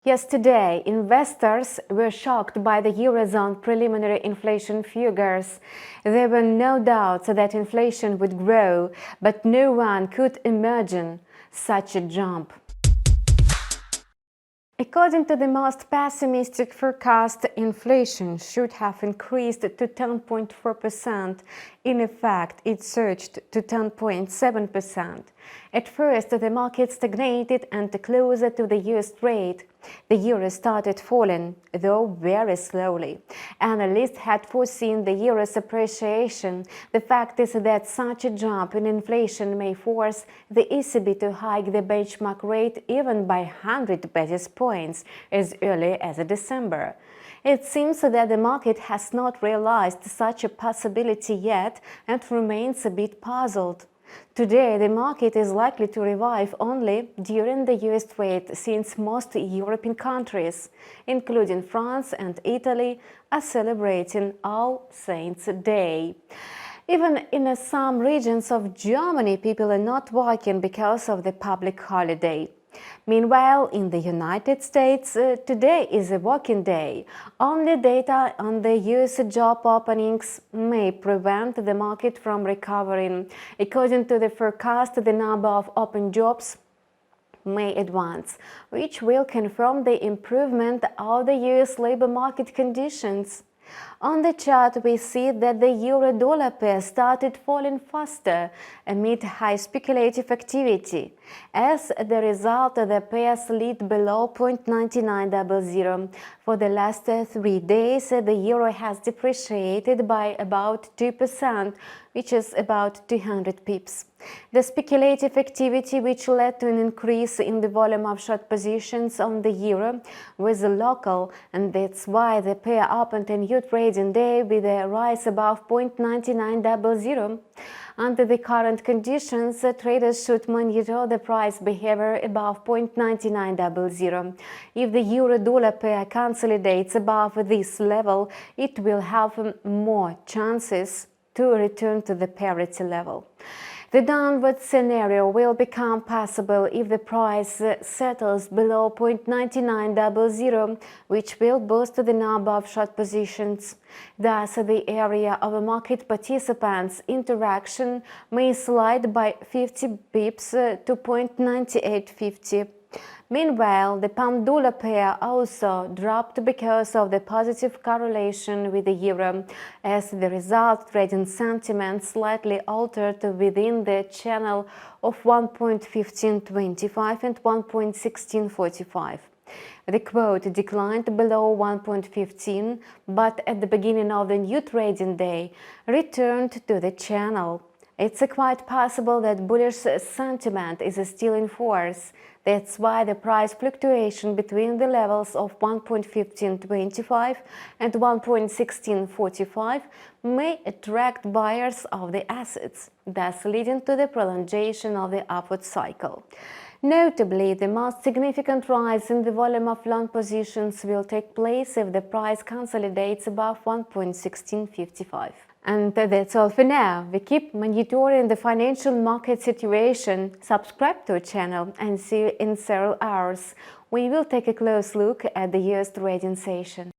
Yesterday, investors were shocked by the Eurozone preliminary inflation figures. There were no doubts that inflation would grow, but no one could imagine such a jump. According to the most pessimistic forecast, inflation should have increased to 10.4%. In effect, it surged to 10.7%. At first, the market stagnated and closer to the US rate. The euro started falling, though very slowly. Analysts had foreseen the euro's appreciation. The fact is that such a jump in inflation may force the ECB to hike the benchmark rate even by 100 basis points as early as December. It seems that the market has not realized such a possibility yet and remains a bit puzzled. Today, the market is likely to revive only during the US rate, since most European countries, including France and Italy, are celebrating All Saints' Day. Even in some regions of Germany, people are not working because of the public holiday. Meanwhile, in the United States, today is a working day. Only data on the US job openings may prevent the market from recovering. According to the forecast, the number of open jobs may advance, which will confirm the improvement of the US labor market conditions. On the chart, we see that the euro-dollar pair started falling faster amid high speculative activity. As the result, the pair slid below 0.9900. For the last 3 days, the euro has depreciated by about 2%, which is about 200 pips. The speculative activity, which led to an increase in the volume of short positions on the euro, was local, and that's why the pair opened a new trading day with a rise above 0.9900. Under the current conditions, traders should monitor the price behavior above 0.9900. If the euro-dollar pair consolidates above this level, it will have more chances to return to the parity level. The downward scenario will become possible if the price settles below 0.9900, which will boost the number of short positions. Thus, the area of market participants' interaction may slide by 50 pips to 0.9850. Meanwhile, the pound-dollar pair also dropped because of the positive correlation with the euro. As the result, trading sentiment slightly altered within the channel of 1.1525 and 1.1645. The quote declined below 1.15, but at the beginning of the new trading day, returned to the channel. It's quite possible that bullish sentiment is still in force. That's why the price fluctuation between the levels of 1.1525 and 1.1645 may attract buyers of the assets, thus leading to the prolongation of the upward cycle. Notably, the most significant rise in the volume of long positions will take place if the price consolidates above 1.1655. And that's all for now. We keep monitoring the financial market situation. Subscribe to our channel and see you in several hours. We will take a close look at the US trading session.